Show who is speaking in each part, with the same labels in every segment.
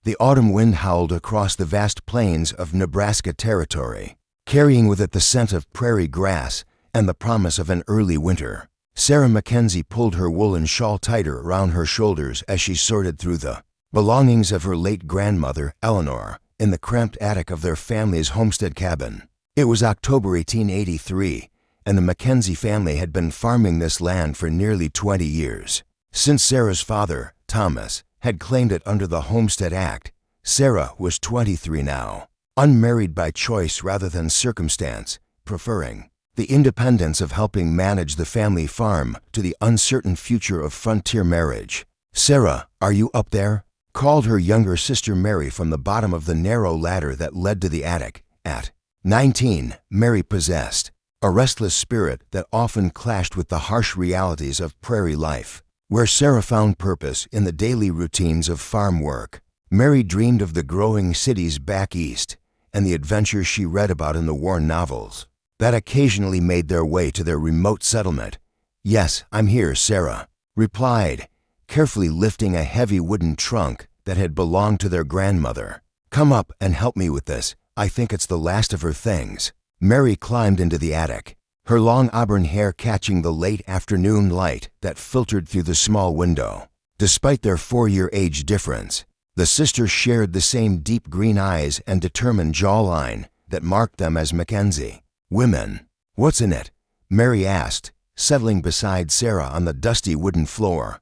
Speaker 1: The autumn wind howled across the vast plains of Nebraska Territory, carrying with it the scent of prairie grass and the promise of an early winter. Sarah Mackenzie pulled her woolen shawl tighter around her shoulders as she sorted through the belongings of her late grandmother, Eleanor, in the cramped attic of their family's homestead cabin. It was October 1883, and the Mackenzie family had been farming this land for nearly 20 years. Since Sarah's father, Thomas, had claimed it under the Homestead Act, Sarah was 23 now, unmarried by choice rather than circumstance, preferring the independence of helping manage the family farm to the uncertain future of frontier marriage. "Sarah, are you up there?" called her younger sister Mary from the bottom of the narrow ladder that led to the attic. At 19, Mary possessed a restless spirit that often clashed with the harsh realities of prairie life. Where Sarah found purpose in the daily routines of farm work, Mary dreamed of the growing cities back east and the adventures she read about in the war novels that occasionally made their way to their remote settlement. "Yes, I'm here," Sarah replied, carefully lifting a heavy wooden trunk that had belonged to their grandmother. "Come up and help me with this. I think it's the last of her things." Mary climbed into the attic, her long auburn hair catching the late afternoon light that filtered through the small window. Despite their 4-year age difference, the sisters shared the same deep green eyes and determined jawline that marked them as Mackenzie women. "What's in it?" Mary asked, settling beside Sarah on the dusty wooden floor.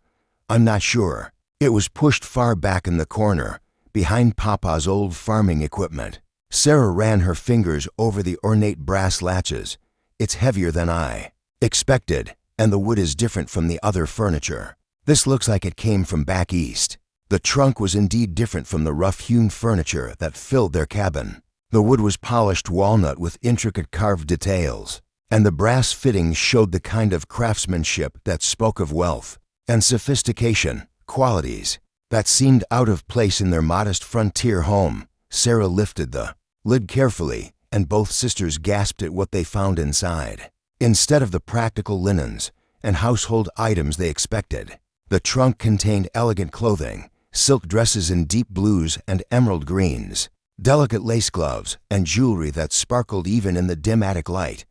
Speaker 1: "I'm not sure." It was pushed far back in the corner, behind Papa's old farming equipment. Sarah ran her fingers over the ornate brass latches. "It's heavier than I expected, and the wood is different from the other furniture. This looks like it came from back east." The trunk was indeed different from the rough-hewn furniture that filled their cabin. The wood was polished walnut with intricate carved details, and the brass fittings showed the kind of craftsmanship that spoke of wealth and sophistication, qualities that seemed out of place in their modest frontier home. Sarah lifted the lid carefully, and both sisters gasped at what they found inside. Instead of the practical linens and household items they expected, the trunk contained elegant clothing, silk dresses in deep blues and emerald greens, delicate lace gloves, and jewelry that sparkled even in the dim attic light.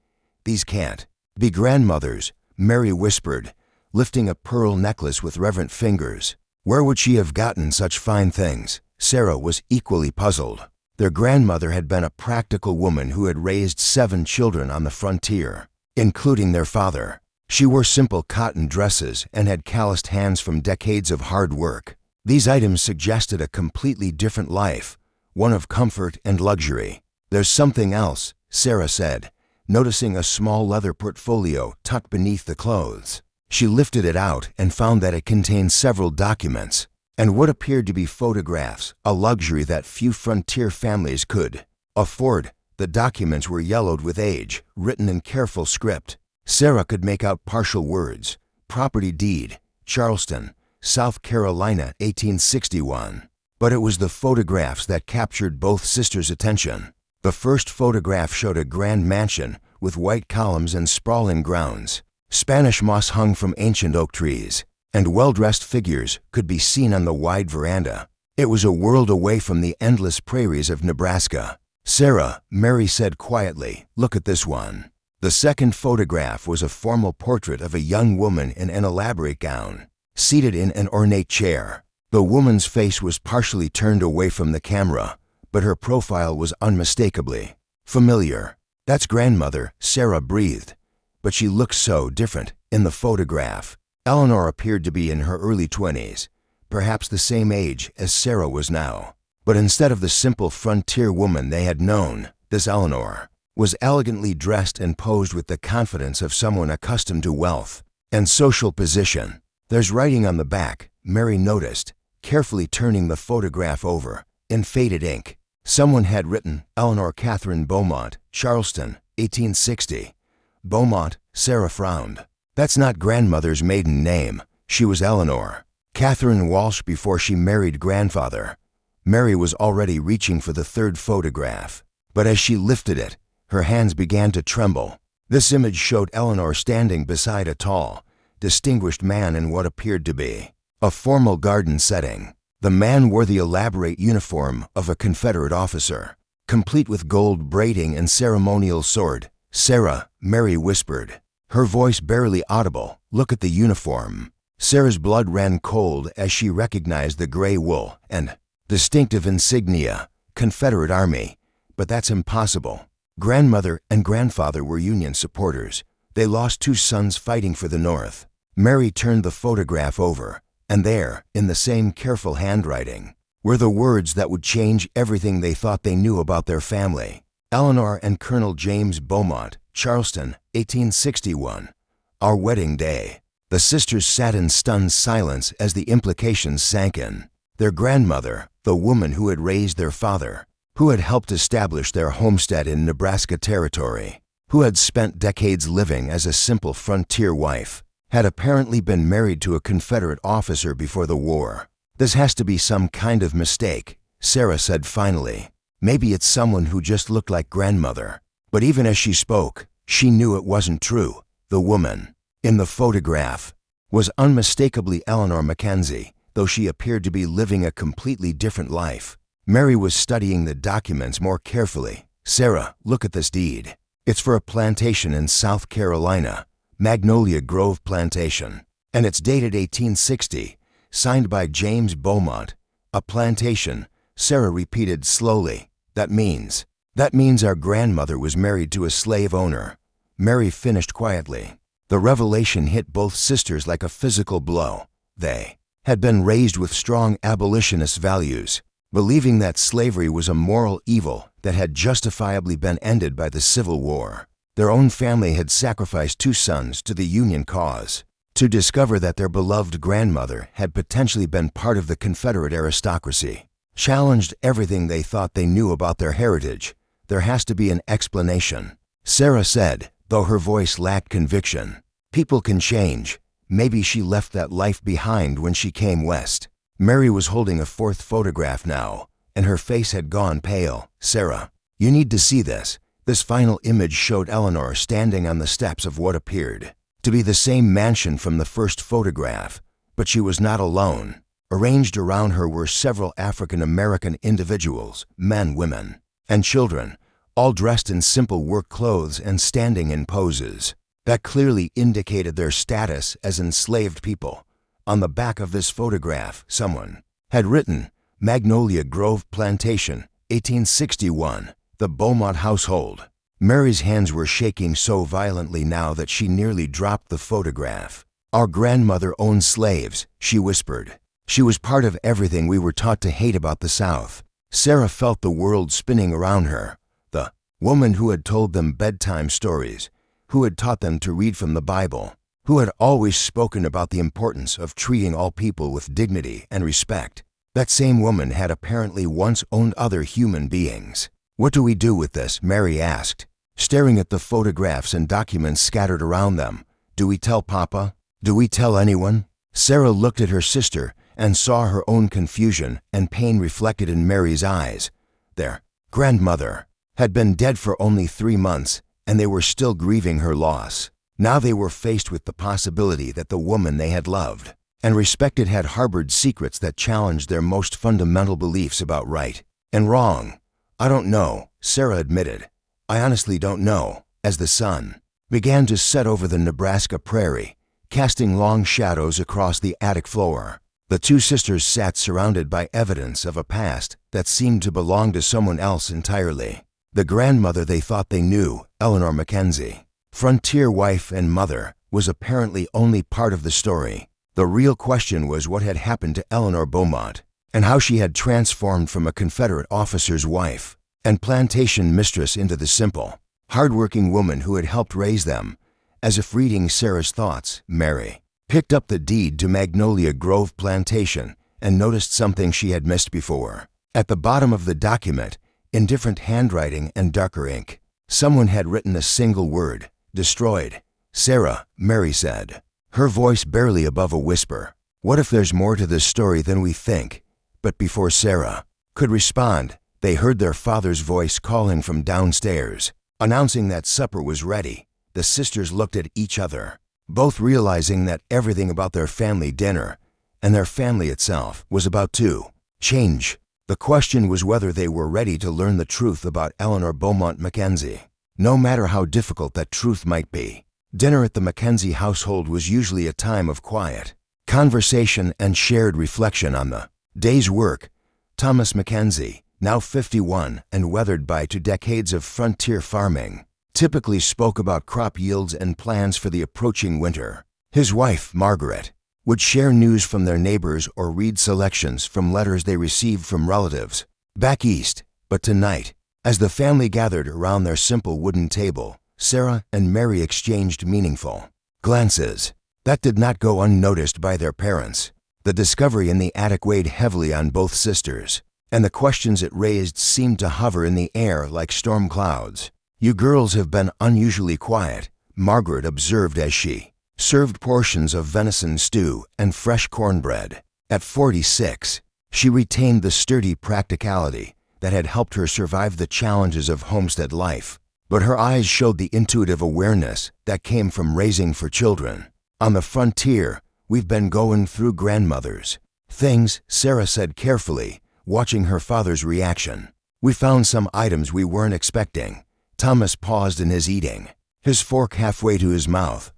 Speaker 1: "These can't be grandmother's," Mary whispered, lifting a pearl necklace with reverent fingers. Where would she have gotten such fine things? Sarah was equally puzzled. Their grandmother had been a practical woman who had raised 7 children on the frontier, including their father. She wore simple cotton dresses and had calloused hands from decades of hard work. These items suggested a completely different life, one of comfort and luxury. "There's something else," Sarah said, noticing a small leather portfolio tucked beneath the clothes. She lifted it out and found that it contained several documents and what appeared to be photographs, a luxury that few frontier families could afford. The documents were yellowed with age, written in careful script. Sarah could make out partial words: "Property deed, Charleston, South Carolina, 1861. But it was the photographs that captured both sisters' attention. The first photograph showed a grand mansion with white columns and sprawling grounds. Spanish moss hung from ancient oak trees, and well-dressed figures could be seen on the wide veranda. It was a world away from the endless prairies of Nebraska. "Sarah," Mary said quietly, "look at this one." The second photograph was a formal portrait of a young woman in an elaborate gown, seated in an ornate chair. The woman's face was partially turned away from the camera, but her profile was unmistakably familiar. "That's grandmother," Sarah breathed. But she looked so different in the photograph. Eleanor appeared to be in her early 20s, perhaps the same age as Sarah was now. But instead of the simple frontier woman they had known, this Eleanor was elegantly dressed and posed with the confidence of someone accustomed to wealth and social position. "There's writing on the back," Mary noticed, carefully turning the photograph over, in faded ink. Someone had written, "Eleanor Catherine Beaumont, Charleston, 1860. Beaumont, Sarah frowned. "That's not grandmother's maiden name. She was Eleanor Catherine Walsh before she married grandfather." Mary was already reaching for the third photograph, but as she lifted it, her hands began to tremble. This image showed Eleanor standing beside a tall, distinguished man in what appeared to be a formal garden setting. The man wore the elaborate uniform of a Confederate officer, complete with gold braiding and ceremonial sword. "Sarah," Mary whispered, her voice barely audible. "Look at the uniform." Sarah's blood ran cold as she recognized the gray wool and distinctive insignia, Confederate Army. But that's impossible. Grandmother and grandfather were Union supporters. They lost 2 sons fighting for the North. Mary turned the photograph over, and there, in the same careful handwriting, were the words that would change everything they thought they knew about their family. "Eleanor and Colonel James Beaumont, Charleston, 1861. Our wedding day." The sisters sat in stunned silence as the implications sank in. Their grandmother, the woman who had raised their father, who had helped establish their homestead in Nebraska Territory, who had spent decades living as a simple frontier wife, had apparently been married to a Confederate officer before the war. "This has to be some kind of mistake," Sarah said finally. "Maybe it's someone who just looked like grandmother." But even as she spoke, she knew it wasn't true. The woman in the photograph was unmistakably Eleanor Mackenzie, though she appeared to be living a completely different life. Mary was studying the documents more carefully. "Sarah, look at this deed. It's for a plantation in South Carolina, Magnolia Grove Plantation, and it's dated 1860, signed by James Beaumont. A plantation," Sarah repeated slowly. That means our grandmother was married to a slave owner." Mary finished quietly. The revelation hit both sisters like a physical blow. They had been raised with strong abolitionist values, believing that slavery was a moral evil that had justifiably been ended by the Civil War. Their own family had sacrificed 2 sons to the Union cause. To discover that their beloved grandmother had potentially been part of the Confederate aristocracy challenged everything they thought they knew about their heritage. "There has to be an explanation," Sarah said, though her voice lacked conviction. "People can change. Maybe she left that life behind when she came west." Mary was holding a 4th photograph now, and her face had gone pale. "Sarah, you need to see this." This final image showed Eleanor standing on the steps of what appeared to be the same mansion from the first photograph, but she was not alone. Arranged around her were several African American individuals, men, women, and children, all dressed in simple work clothes and standing in poses that clearly indicated their status as enslaved people. On the back of this photograph, someone had written, "Magnolia Grove Plantation, 1861, the Beaumont household." Mary's hands were shaking so violently now that she nearly dropped the photograph. "Our grandmother owned slaves," she whispered. "She was part of everything we were taught to hate about the South." Sarah felt the world spinning around her. The woman who had told them bedtime stories, who had taught them to read from the Bible, who had always spoken about the importance of treating all people with dignity and respect. That same woman had apparently once owned other human beings. "What do we do with this?" Mary asked, staring at the photographs and documents scattered around them. "Do we tell Papa? Do we tell anyone?" Sarah looked at her sister and saw her own confusion and pain reflected in Mary's eyes. Their grandmother had been dead for only 3 months, and they were still grieving her loss. Now they were faced with the possibility that the woman they had loved and respected had harbored secrets that challenged their most fundamental beliefs about right and wrong. "I don't know," Sarah admitted. "I honestly don't know." As the sun began to set over the Nebraska prairie, casting long shadows across the attic floor, the 2 sisters sat surrounded by evidence of a past that seemed to belong to someone else entirely. The grandmother they thought they knew, Eleanor Mackenzie, frontier wife and mother, was apparently only part of the story. The real question was what had happened to Eleanor Beaumont, and how she had transformed from a Confederate officer's wife and plantation mistress into the simple, hardworking woman who had helped raise them. As if reading Sarah's thoughts, Mary picked up the deed to Magnolia Grove Plantation and noticed something she had missed before. At the bottom of the document, in different handwriting and darker ink, someone had written a single word, "Destroyed." "Sarah," Mary said, her voice barely above a whisper, "what if there's more to this story than we think?" But before Sarah could respond, they heard their father's voice calling from downstairs, announcing that supper was ready. The sisters looked at each other, both realizing that everything about their family dinner and their family itself was about to change. The question was whether they were ready to learn the truth about Eleanor Beaumont Mackenzie, no matter how difficult that truth might be. Dinner at the Mackenzie household was usually a time of quiet conversation and shared reflection on the day's work. Thomas Mackenzie, now 51 and weathered by 2 decades of frontier farming, typically spoke about crop yields and plans for the approaching winter. His wife, Margaret, would share news from their neighbors or read selections from letters they received from relatives back east. But tonight, as the family gathered around their simple wooden table, Sarah and Mary exchanged meaningful glances that did not go unnoticed by their parents. The discovery in the attic weighed heavily on both sisters, and the questions it raised seemed to hover in the air like storm clouds. "You girls have been unusually quiet," Margaret observed as she served portions of venison stew and fresh cornbread. At 46, she retained the sturdy practicality that had helped her survive the challenges of homestead life, but her eyes showed the intuitive awareness that came from raising 4 children. "On the frontier, we've been going through grandmother's things," Sarah said carefully, watching her father's reaction. "We found some items we weren't expecting." Thomas paused in his eating, his fork halfway to his mouth.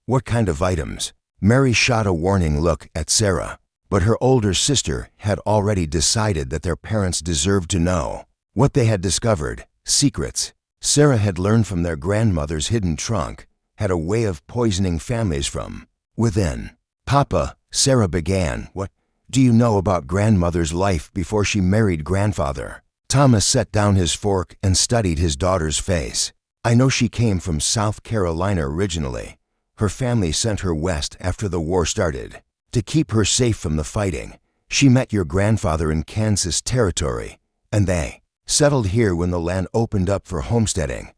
Speaker 1: "What kind of items?" Mary shot a warning look at Sarah, but her older sister had already decided that their parents deserved to know what they had discovered. Secrets Sarah had learned from their grandmother's hidden trunk had a way of poisoning families from within. "Papa," Sarah began, "what do you know about grandmother's life before she married grandfather?" Thomas set down his fork and studied his daughter's face. "I know she came from South Carolina originally. Her family sent her west after the war started to keep her safe from the fighting. She met your grandfather in Kansas Territory, and they settled here when the land opened up for homesteading."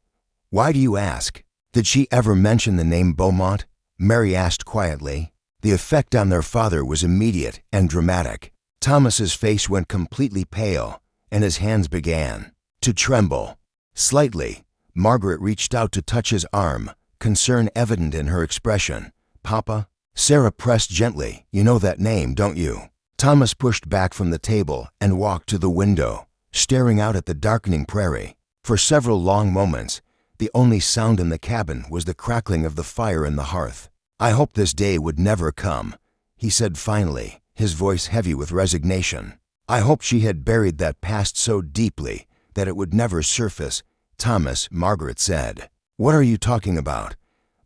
Speaker 1: "Why do you ask?" "Did she ever mention the name Beaumont?" Mary asked quietly. The effect on their father was immediate and dramatic. Thomas's face went completely pale, and his hands began to tremble slightly. Margaret reached out to touch his arm, concern evident in her expression. "Papa?" Sarah pressed gently. "You know that name, don't you?" Thomas pushed back from the table and walked to the window, staring out at the darkening prairie. For several long moments, the only sound in the cabin was the crackling of the fire in the hearth. "I hoped this day would never come," he said finally, his voice heavy with resignation. "I hoped she had buried that past so deeply that it would never surface." "Thomas," Margaret said, "what are you talking about?"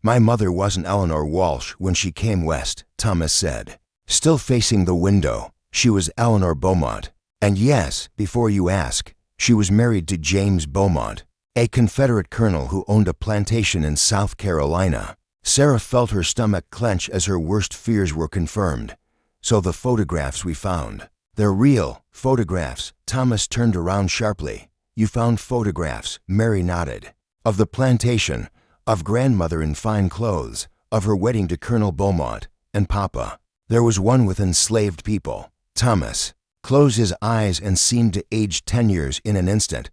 Speaker 1: "My mother wasn't Eleanor Walsh when she came west," Thomas said, still facing the window. "She was Eleanor Beaumont. And yes, before you ask, she was married to James Beaumont, a Confederate colonel who owned a plantation in South Carolina." Sarah felt her stomach clench as her worst fears were confirmed. "So the photographs we found, they're real photographs?" Thomas turned around sharply. "You found photographs," Mary nodded, "of the plantation, of grandmother in fine clothes, of her wedding to Colonel Beaumont, and Papa. There was one with enslaved people." Thomas closed his eyes and seemed to age 10 years in an instant.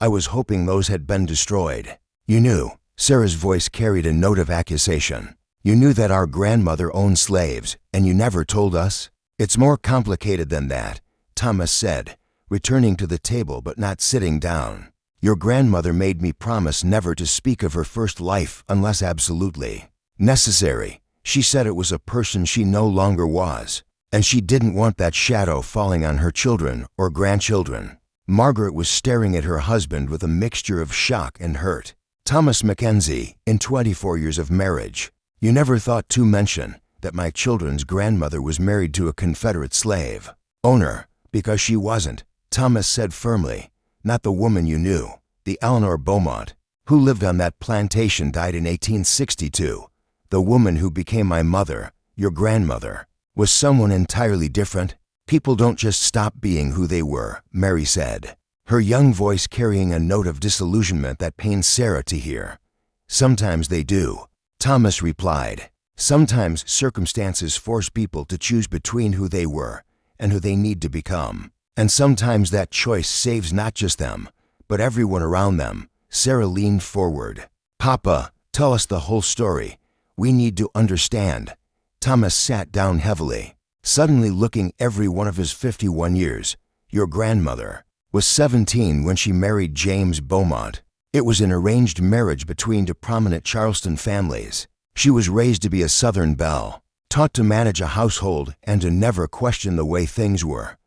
Speaker 1: "I was hoping those had been destroyed." "You knew?" Sarah's voice carried a note of accusation. "You knew that our grandmother owned slaves, and you never told us?" "It's more complicated than that," Thomas said, returning to the table but not sitting down. "Your grandmother made me promise never to speak of her first life unless absolutely necessary. She said it was a person she no longer was, and she didn't want that shadow falling on her children or grandchildren." Margaret was staring at her husband with a mixture of shock and hurt. "Thomas Mackenzie, in 24 years of marriage, you never thought to mention that my children's grandmother was married to a Confederate slave owner, because she wasn't," Thomas said firmly. "Not the woman you knew. The Eleanor Beaumont, who lived on that plantation, died in 1862. The woman who became my mother, your grandmother, was someone entirely different. People don't just stop being who they were," Mary said, her young voice carrying a note of disillusionment that pained Sarah to hear. "Sometimes they do," Thomas replied. "Sometimes circumstances force people to choose between who they were and who they need to become. And sometimes that choice saves not just them, but everyone around them." Sarah leaned forward. "Papa, tell us the whole story. We need to understand." Thomas sat down heavily. suddenly looking every one of his 51 years. Your grandmother was 17 when she married James Beaumont. It was an arranged marriage between two prominent Charleston families. She was raised to be a Southern belle, taught to manage a household and to never question the way things were.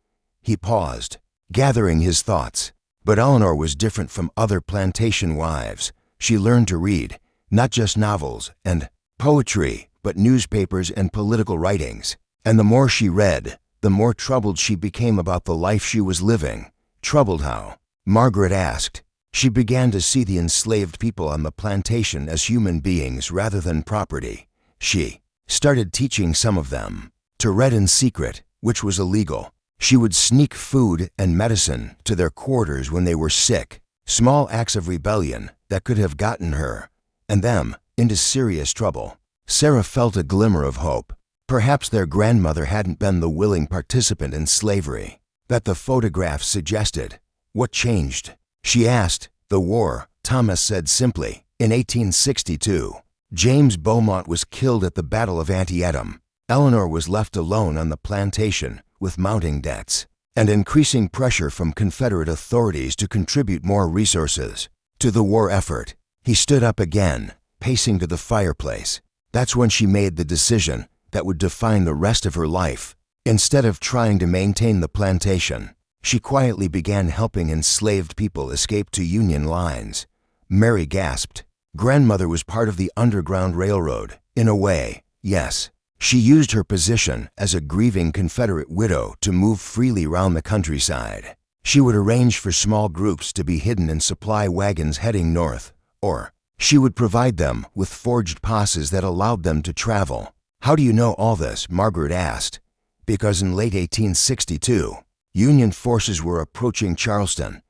Speaker 1: He paused, gathering his thoughts. But Eleanor was different from other plantation wives. She learned to read, not just novels and poetry, but newspapers and political writings. And the more she read, the more troubled she became about the life she was living. Troubled how? Margaret asked. She began to see the enslaved people on the plantation as human beings rather than property. She started teaching some of them to read in secret, which was illegal. She would sneak food and medicine to their quarters when they were sick, small acts of rebellion that could have gotten her and them into serious trouble. Sarah felt a glimmer of hope. Perhaps their grandmother hadn't been the willing participant in slavery that the photographs suggested. What changed? She asked. The war, Thomas said simply. In 1862, James Beaumont was killed at the Battle of Antietam. Eleanor was left alone on the plantation with mounting debts and increasing pressure from Confederate authorities to contribute more resources to the war effort. He stood up again, pacing to the fireplace. That's when she made the decision that would define the rest of her life. Instead of trying to maintain the plantation, she quietly began helping enslaved people escape to Union lines. Mary gasped. Grandmother was part of the Underground Railroad, in a way, yes. She used her position as a grieving Confederate widow to move freely round the countryside. She would arrange for small groups to be hidden in supply wagons heading north, or she would provide them with forged passes that allowed them to travel. How do you know all this? Margaret asked. Because in late 1862, Union forces were approaching Charleston.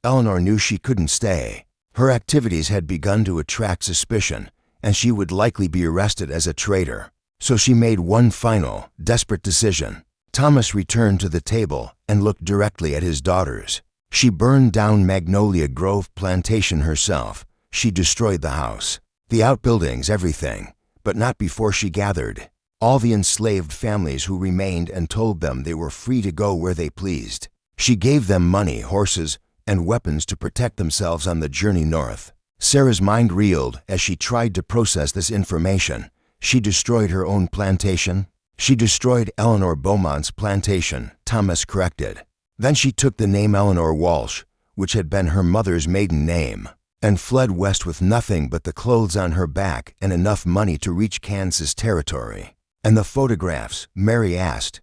Speaker 1: Eleanor knew she couldn't stay. Her activities had begun to attract suspicion, and she would likely be arrested as a traitor. So she made one final, desperate decision. Thomas returned to the table and looked directly at his daughters. She burned down Magnolia Grove Plantation herself. She destroyed the house, the outbuildings, everything, but not before she gathered all the enslaved families who remained and told them they were free to go where they pleased. She gave them money, horses, and weapons to protect themselves on the journey north. Sarah's mind reeled as she tried to process this information. She destroyed her own plantation. She destroyed Eleanor Beaumont's plantation, Thomas corrected. Then she took the name Eleanor Walsh, which had been her mother's maiden name, and fled west with nothing but the clothes on her back and enough money to reach Kansas territory. And the photographs? Mary asked.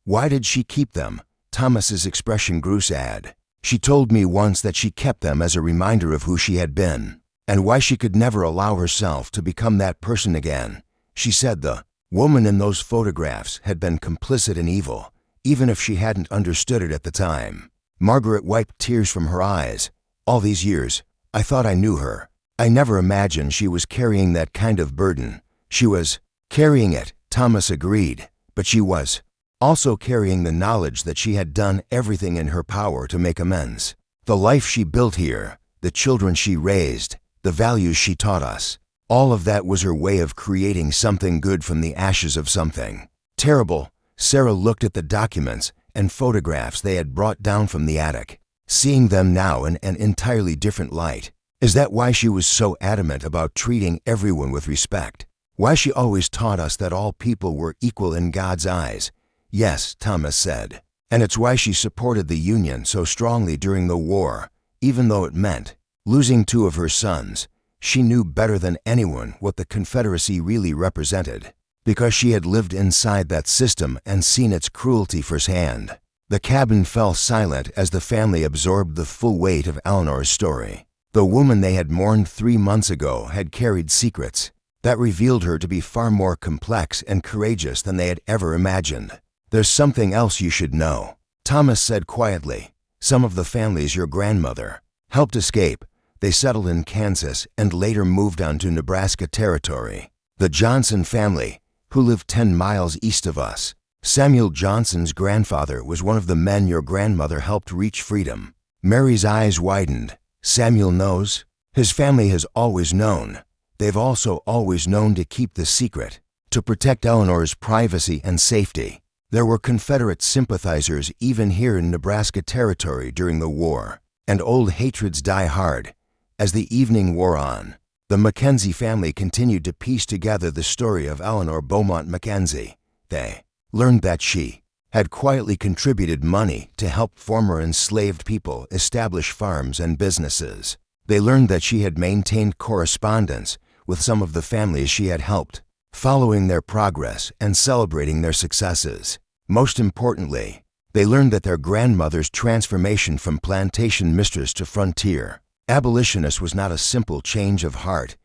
Speaker 1: Why did she keep them? Thomas's expression grew sad. She told me once that she kept them as a reminder of who she had been, and why she could never allow herself to become that person again. She said the woman in those photographs had been complicit in evil, even if she hadn't understood it at the time. Margaret wiped tears from her eyes. All these years, I thought I knew her. I never imagined she was carrying that kind of burden. She was carrying it, Thomas agreed, but she was also carrying the knowledge that she had done everything in her power to make amends. The life she built here, the children she raised, the values she taught us, all of that was her way of creating something good from the ashes of something terrible. Sarah looked at the documents and photographs they had brought down from the attic, seeing them now in an entirely different light. Is that why she was so adamant about treating everyone with respect? Why she always taught us that all people were equal in God's eyes? Yes, Thomas said. And it's why she supported the Union so strongly during the war, even though it meant losing 2 of her sons. She knew better than anyone what the Confederacy really represented, because she had lived inside that system and seen its cruelty firsthand. The cabin fell silent as the family absorbed the full weight of Eleanor's story. The woman they had mourned 3 months ago had carried secrets that revealed her to be far more complex and courageous than they had ever imagined. There's something else you should know, Thomas said quietly. Some of the families your grandmother helped escape. They settled in Kansas and later moved on to Nebraska territory. The Johnson family, who lived 10 miles east of us. Samuel Johnson's grandfather was one of the men your grandmother helped reach freedom. Mary's eyes widened. Samuel knows? His family has always known. They've also always known to keep the secret, to protect Eleanor's privacy and safety. There were Confederate sympathizers even here in Nebraska Territory during the war, and old hatreds die hard. As the evening wore on, the Mackenzie family continued to piece together the story of Eleanor Beaumont Mackenzie. They learned that she had quietly contributed money to help former enslaved people establish farms and businesses. They learned that she had maintained correspondence with some of the families she had helped, following their progress and celebrating their successes. Most importantly, they learned that their grandmother's transformation from plantation mistress to frontier abolitionist was not a simple change of heart,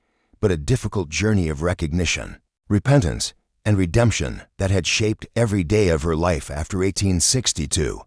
Speaker 1: but a difficult journey of recognition, repentance, and redemption that had shaped every day of her life after 1862.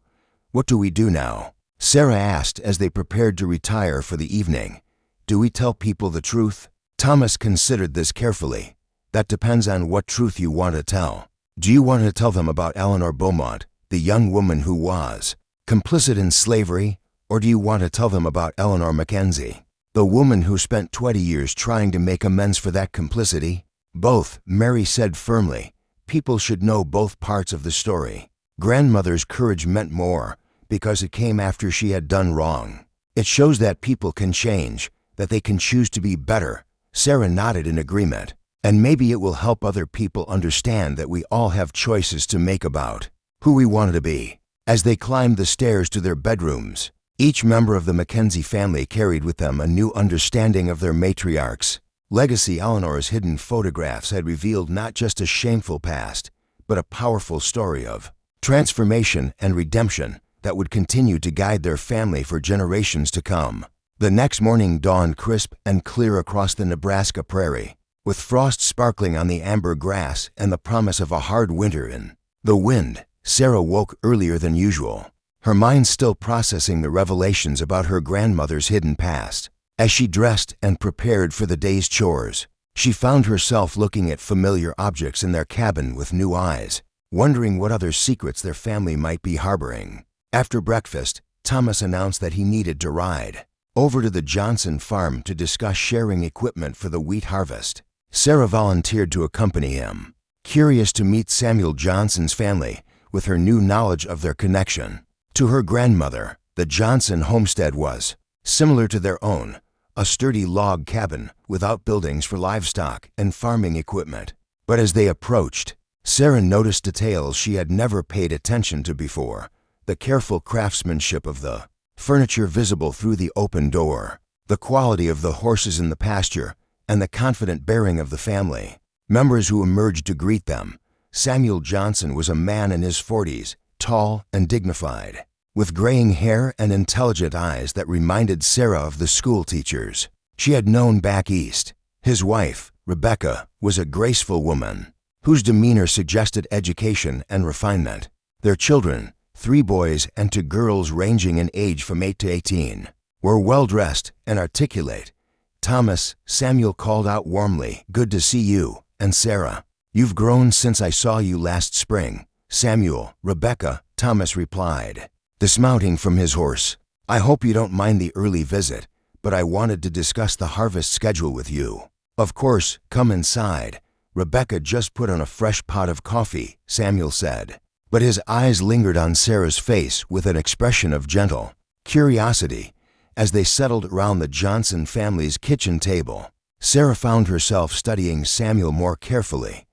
Speaker 1: "What do we do now?" Sarah asked as they prepared to retire for the evening. "Do we tell people the truth?" Thomas considered this carefully. "That depends on what truth you want to tell. Do you want to tell them about Eleanor Beaumont, the young woman who was complicit in slavery, or do you want to tell them about Eleanor Mackenzie, the woman who spent 20 years trying to make amends for that complicity?" "Both," Mary said firmly. "People should know both parts of the story." Grandmother's courage meant more because it came after she had done wrong. "It shows that people can change, that they can choose to be better." Sarah nodded in agreement. "And maybe it will help other people understand that we all have choices to make about who we want to be." As they climbed the stairs to their bedrooms, each member of the Mackenzie family carried with them a new understanding of their matriarchs' legacy. Eleanor's hidden photographs had revealed not just a shameful past, but a powerful story of transformation and redemption that would continue to guide their family for generations to come. The next morning dawned crisp and clear across the Nebraska prairie, with frost sparkling on the amber grass and the promise of a hard winter in the wind. Sarah woke earlier than usual, her mind still processing the revelations about her grandmother's hidden past. As she dressed and prepared for the day's chores, she found herself looking at familiar objects in their cabin with new eyes, wondering what other secrets their family might be harboring. After breakfast, Thomas announced that he needed to ride over to the Johnson farm to discuss sharing equipment for the wheat harvest. Sarah volunteered to accompany him, curious to meet Samuel Johnson's family with her new knowledge of their connection. To her grandmother, the Johnson homestead was similar to their own, a sturdy log cabin with outbuildings for livestock and farming equipment. But as they approached, Sarah noticed details she had never paid attention to before: the careful craftsmanship of the furniture visible through the open door, the quality of the horses in the pasture, and the confident bearing of the family members who emerged to greet them. Samuel Johnson was a man in his 40s, tall and dignified, with graying hair and intelligent eyes that reminded Sarah of the school teachers she had known back east. His wife, Rebecca, was a graceful woman whose demeanor suggested education and refinement. Their children, 3 boys and 2 girls ranging in age from 8 to 18, were well-dressed and articulate. "Thomas," Samuel called out warmly, "good to see you." And Sarah, "You've grown since I saw you last spring." "Samuel, Rebecca," Thomas replied, dismounting from his horse. "I hope you don't mind the early visit, but I wanted to discuss the harvest schedule with you." "Of course, come inside." "Rebecca just put on a fresh pot of coffee," Samuel said, but his eyes lingered on Sarah's face with an expression of gentle curiosity as they settled around the Johnson family's kitchen table. Sarah found herself studying Samuel more carefully.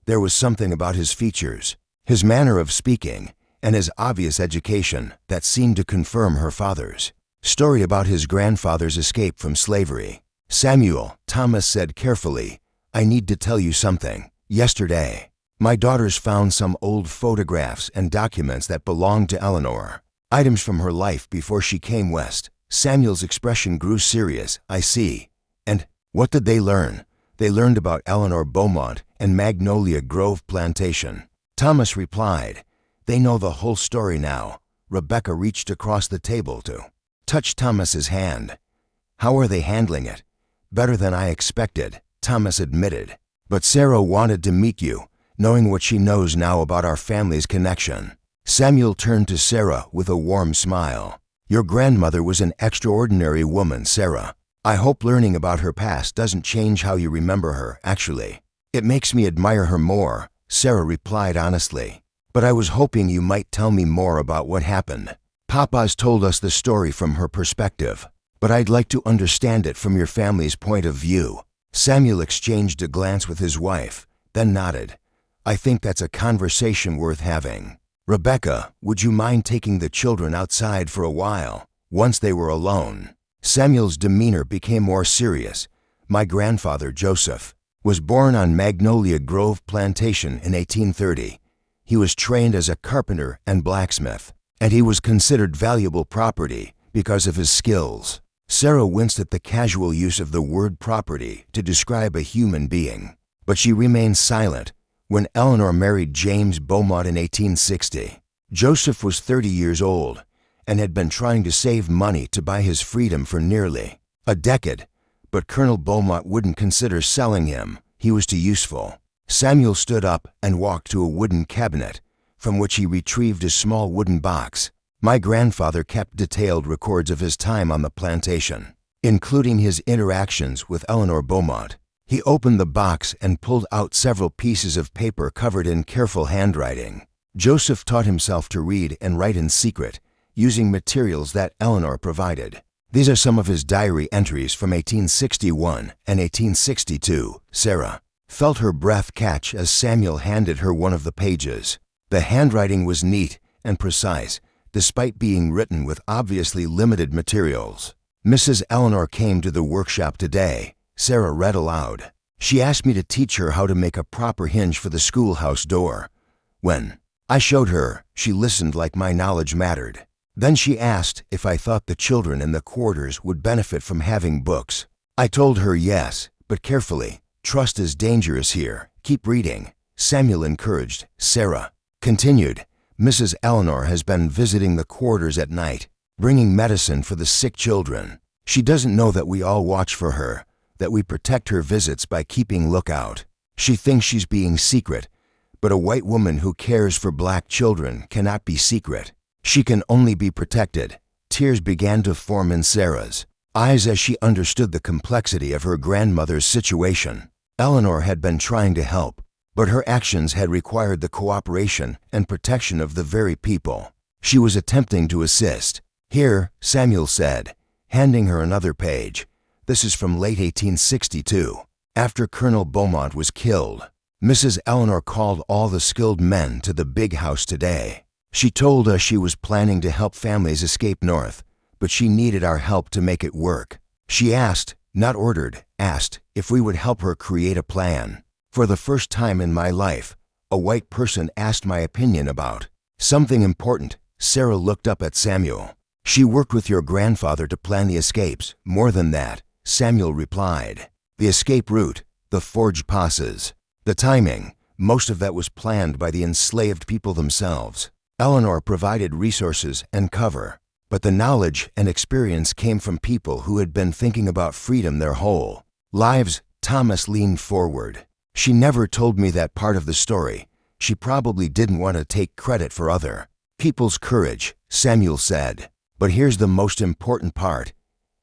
Speaker 1: There was something about his features, his manner of speaking, and his obvious education that seemed to confirm her father's story about his grandfather's escape from slavery. "Samuel," Thomas said carefully, "I need to tell you something. Yesterday, my daughters found some old photographs and documents that belonged to Eleanor, items from her life before she came west." Samuel's expression grew serious. "I see. And what did they learn?" "They learned about Eleanor Beaumont and Magnolia Grove Plantation," Thomas replied. "They know the whole story now." Rebecca reached across the table to touch Thomas's hand. "How are they handling it?" "Better than I expected," Thomas admitted. "But Sarah wanted to meet you, knowing what she knows now about our family's connection." Samuel turned to Sarah with a warm smile. "Your grandmother was an extraordinary woman, Sarah. I hope learning about her past doesn't change how you remember her. Actually, it makes me admire her more," Sarah replied honestly. but I was hoping you might tell me more about what happened. Papa's told us the story from her perspective, but I'd like to understand it from your family's point of view." Samuel exchanged a glance with his wife, then nodded. "I think that's a conversation worth having. Rebecca, would you mind taking the children outside for a while?" Once they were alone, Samuel's demeanor became more serious. "My grandfather, Joseph, was born on Magnolia Grove Plantation in 1830. He was trained as a carpenter and blacksmith, and he was considered valuable property because of his skills." Sarah winced at the casual use of the word property to describe a human being, but she remained silent when Eleanor married James Beaumont in 1860. Joseph was 30 years old and had been trying to save money to buy his freedom for nearly a decade, but Colonel Beaumont wouldn't consider selling him. He was too useful. Samuel stood up and walked to a wooden cabinet, from which he retrieved a small wooden box. "My grandfather kept detailed records of his time on the plantation, including his interactions with Eleanor Beaumont." He opened the box and pulled out several pieces of paper covered in careful handwriting. Joseph taught himself to read and write in secret, using materials that Eleanor provided. These are some of his diary entries from 1861 and 1862. Sarah felt her breath catch as Samuel handed her one of the pages. The handwriting was neat and precise, despite being written with obviously limited materials. "Mrs. Eleanor came to the workshop today," Sarah read aloud. "She asked me to teach her how to make a proper hinge for the schoolhouse door. When I showed her, she listened like my knowledge mattered. Then she asked if I thought the children in the quarters would benefit from having books. I told her yes, but carefully. Trust is dangerous here. Keep reading," Samuel encouraged. Sarah continued, "Mrs. Eleanor has been visiting the quarters at night, bringing medicine for the sick children. She doesn't know that we all watch for her, that we protect her visits by keeping lookout. She thinks she's being secret, but a white woman who cares for black children cannot be secret. She can only be protected." Tears began to form in Sarah's eyes as she understood the complexity of her grandmother's situation. Eleanor had been trying to help, but her actions had required the cooperation and protection of the very people she was attempting to assist. "Here," Samuel said, handing her another page. "This is from late 1862, after Colonel Beaumont was killed. Mrs. Eleanor called all the skilled men to the big house today. She told us she was planning to help families escape north, but she needed our help to make it work. She asked, not ordered, asked if we would help her create a plan. For the first time in my life, a white person asked my opinion about something important." Sarah looked up at Samuel. "She worked with your grandfather to plan the escapes. More than that," Samuel replied. "The escape route, the forged passes, the timing, most of that was planned by the enslaved people themselves. Eleanor provided resources and cover, but the knowledge and experience came from people who had been thinking about freedom their whole lives." Thomas leaned forward. "She never told me that part of the story. She probably didn't want to take credit for other people's courage," Samuel said. "But here's the most important part."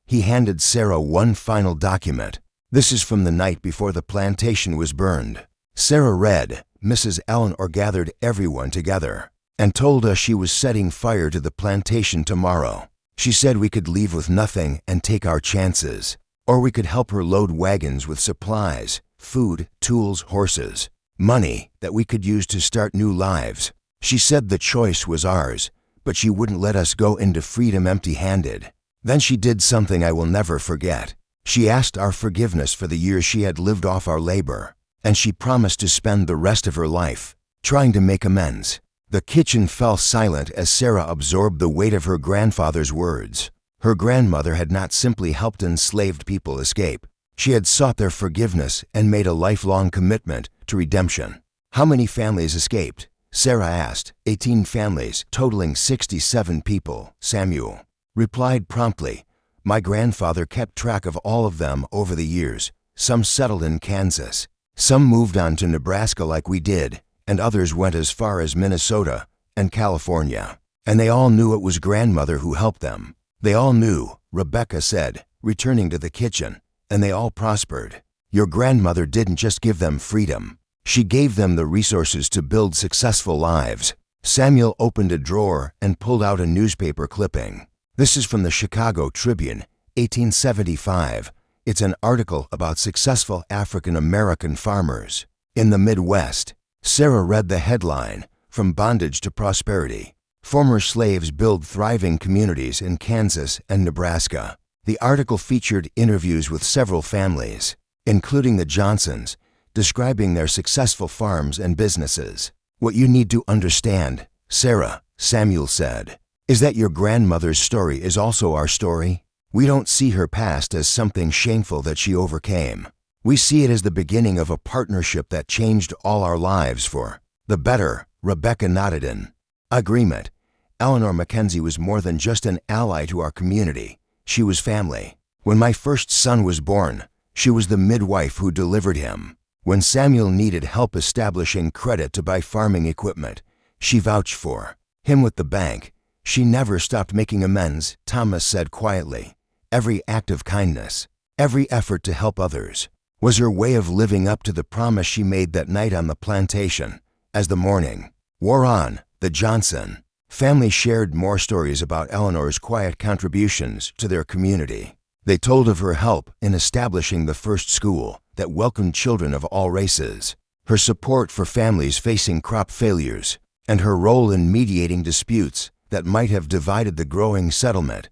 Speaker 1: He handed Sarah one final document. "This is from the night before the plantation was burned." Sarah read, "Mrs. Eleanor gathered everyone together and told us she was setting fire to the plantation tomorrow. She said we could leave with nothing and take our chances, or we could help her load wagons with supplies, food, tools, horses, money that we could use to start new lives. She said the choice was ours, but she wouldn't let us go into freedom empty-handed. Then she did something I will never forget. She asked our forgiveness for the years she had lived off our labor, and she promised to spend the rest of her life trying to make amends." The kitchen fell silent as Sarah absorbed the weight of her grandfather's words. Her grandmother had not simply helped enslaved people escape. She had sought their forgiveness and made a lifelong commitment to redemption. "How many families escaped?" Sarah asked. 18 families, totaling 67 people," Samuel replied promptly. "My grandfather kept track of all of them over the years. Some settled in Kansas. Some moved on to Nebraska like we did, and others went as far as Minnesota and California. And they all knew it was grandmother who helped them. They all knew," Rebecca said, returning to the kitchen, "and they all prospered. Your grandmother didn't just give them freedom. She gave them the resources to build successful lives. Samuel opened a drawer and pulled out a newspaper clipping. This is from the Chicago Tribune, 1875. It's an article about successful African American farmers in the Midwest. Sarah read the headline, "From Bondage to Prosperity. Former slaves build thriving communities in Kansas and Nebraska." The article featured interviews with several families, including the Johnsons, describing their successful farms and businesses. "What you need to understand, Sarah," Samuel said, "is that your grandmother's story is also our story. We don't see her past as something shameful that she overcame. We see it as the beginning of a partnership that changed all our lives for the better." Rebecca nodded in agreement. Eleanor Mackenzie was more than just an ally to our community. She was family. When my first son was born, she was the midwife who delivered him. When Samuel needed help establishing credit to buy farming equipment, she vouched for him with the bank. She never stopped making amends, Thomas said quietly. Every act of kindness, every effort to help others, was her way of living up to the promise she made that night on the plantation. As the morning wore on, the Johnson family shared more stories about Eleanor's quiet contributions to their community. They told of her help in establishing the first school that welcomed children of all races, her support for families facing crop failures, and her role in mediating disputes that might have divided the growing settlement.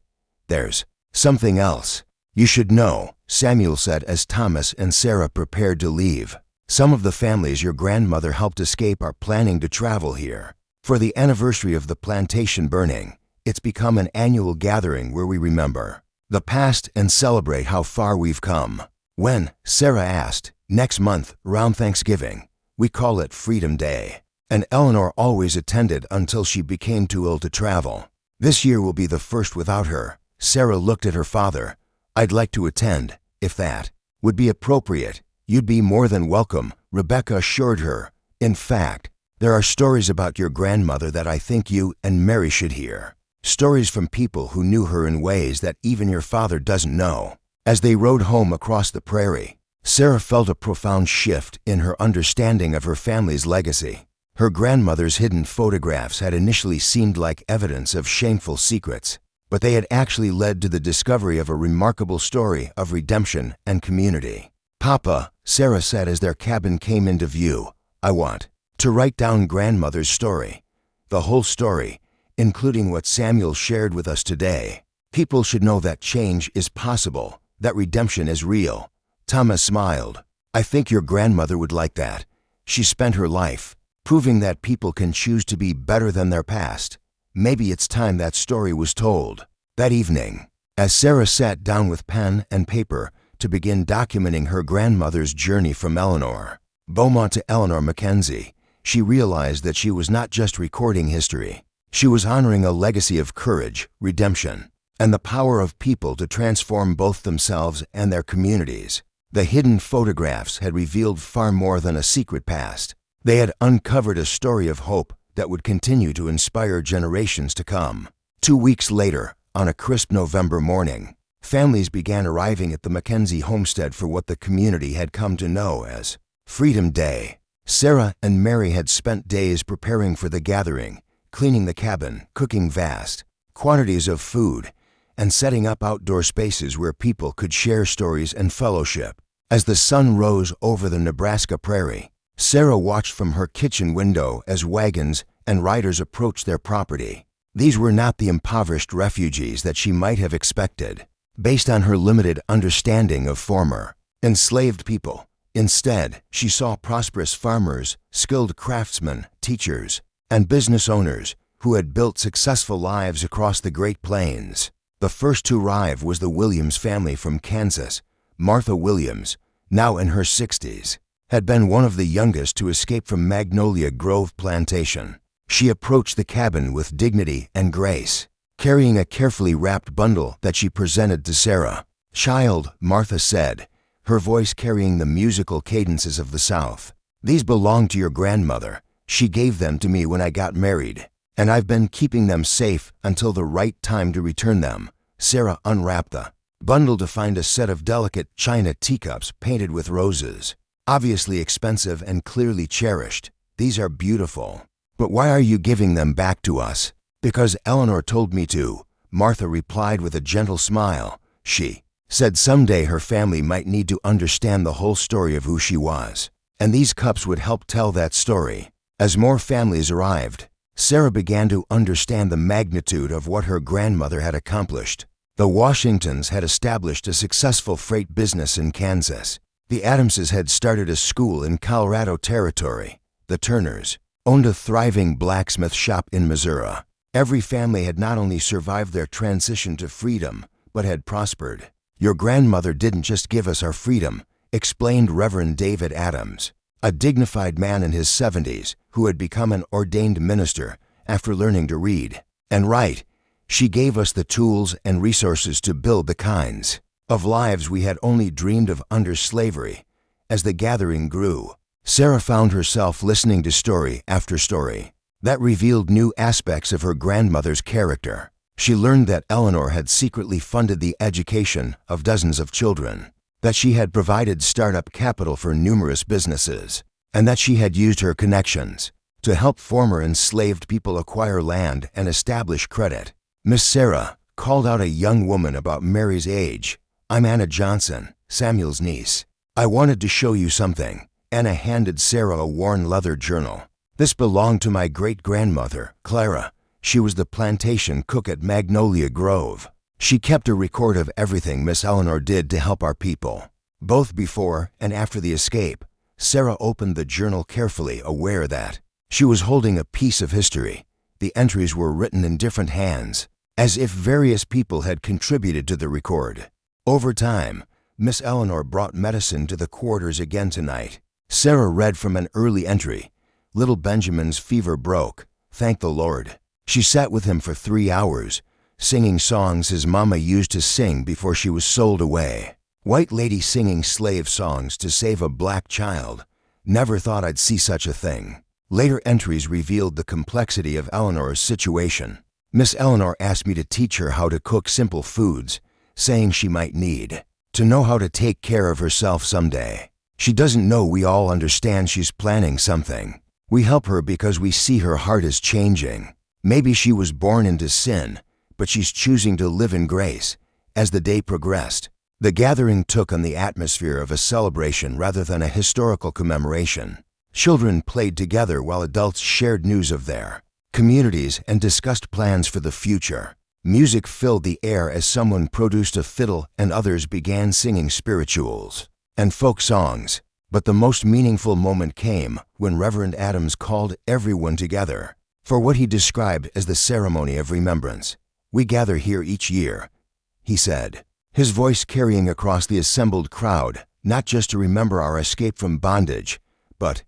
Speaker 1: "There's something else you should know," Samuel said as Thomas and Sarah prepared to leave. "Some of the families your grandmother helped escape are planning to travel here. For the anniversary of the plantation burning, it's become an annual gathering where we remember the past and celebrate how far we've come." "When?" Sarah asked. "Next month, around Thanksgiving. We call it Freedom Day." And Eleanor always attended until she became too ill to travel. "This year will be the first without her." Sarah looked at her father. "I'd like to attend, if that would be appropriate." "You'd be more than welcome," Rebecca assured her. "In fact, there are stories about your grandmother that I think you and Mary should hear. Stories from people who knew her in ways that even your father doesn't know." As they rode home across the prairie, Sarah felt a profound shift in her understanding of her family's legacy. Her grandmother's hidden photographs had initially seemed like evidence of shameful secrets, but they had actually led to the discovery of a remarkable story of redemption and community. "Papa," Sarah said as their cabin came into view, "I want to write down grandmother's story. The whole story, including what Samuel shared with us today. People should know that change is possible, that redemption is real." Thomas smiled. "I think your grandmother would like that. She spent her life proving that people can choose to be better than their past. Maybe it's time that story was told." That evening, as Sarah sat down with pen and paper to begin documenting her grandmother's journey from Eleanor Beaumont to Eleanor Mackenzie, she realized that she was not just recording history. She was honoring a legacy of courage, redemption, and the power of people to transform both themselves and their communities. The hidden photographs had revealed far more than a secret past. They had uncovered a story of hope that would continue to inspire generations to come. 2 weeks later, on a crisp November morning, families began arriving at the Mackenzie homestead for what the community had come to know as Freedom Day. Sarah and Mary had spent days preparing for the gathering, cleaning the cabin, cooking vast quantities of food, and setting up outdoor spaces where people could share stories and fellowship. As the sun rose over the Nebraska prairie, Sarah watched from her kitchen window as wagons and riders approached their property. These were not the impoverished refugees that she might have expected, based on her limited understanding of former enslaved people. Instead, she saw prosperous farmers, skilled craftsmen, teachers, and business owners who had built successful lives across the Great Plains. The first to arrive was the Williams family from Kansas. Martha Williams, now in her 60s, had been one of the youngest to escape from Magnolia Grove Plantation. She approached the cabin with dignity and grace, carrying a carefully wrapped bundle that she presented to Sarah. "Child," Martha said, her voice carrying the musical cadences of the South, "these belong to your grandmother. She gave them to me when I got married, and I've been keeping them safe until the right time to return them." Sarah unwrapped the bundle to find a set of delicate china teacups painted with roses. Obviously expensive and clearly cherished. These are beautiful. But why are you giving them back to us? Because Eleanor told me to, Martha replied with a gentle smile. She said someday her family might need to understand the whole story of who she was, and these cups would help tell that story. As more families arrived, Sarah began to understand the magnitude of what her grandmother had accomplished. The Washingtons had established a successful freight business in Kansas. The Adamses had started a school in Colorado Territory. The Turners owned a thriving blacksmith shop in Missouri. Every family had not only survived their transition to freedom, but had prospered. Your grandmother didn't just give us our freedom, explained Reverend David Adams, a dignified man in his 70s who had become an ordained minister after learning to read and write. She gave us the tools and resources to build the kinds of lives we had only dreamed of under slavery. As the gathering grew, Sarah found herself listening to story after story that revealed new aspects of her grandmother's character. She learned that Eleanor had secretly funded the education of dozens of children, that she had provided startup capital for numerous businesses, and that she had used her connections to help former enslaved people acquire land and establish credit. Miss Sarah called out a young woman about Mary's age. I'm Anna Johnson, Samuel's niece. I wanted to show you something. Anna handed Sarah a worn leather journal. This belonged to my great-grandmother, Clara. She was the plantation cook at Magnolia Grove. She kept a record of everything Miss Eleanor did to help our people, both before and after the escape. Sarah opened the journal carefully, aware that she was holding a piece of history. The entries were written in different hands, as if various people had contributed to the record. Over time, Miss Eleanor brought medicine to the quarters again tonight. Sarah read from an early entry. Little Benjamin's fever broke, thank the Lord. She sat with him for 3 hours, singing songs his mama used to sing before she was sold away. White lady singing slave songs to save a black child. Never thought I'd see such a thing. Later entries revealed the complexity of Eleanor's situation. Miss Eleanor asked me to teach her how to cook simple foods, saying she might need to know how to take care of herself someday. She doesn't know we all understand she's planning something. We help her because we see her heart is changing. Maybe she was born into sin, but she's choosing to live in grace. As the day progressed, the gathering took on the atmosphere of a celebration rather than a historical commemoration. Children played together while adults shared news of their communities and discussed plans for the future. Music filled the air as someone produced a fiddle and others began singing spirituals and folk songs. But the most meaningful moment came when Reverend Adams called everyone together for what he described as the ceremony of remembrance. We gather here each year, he said, his voice carrying across the assembled crowd, not just to remember our escape from bondage, but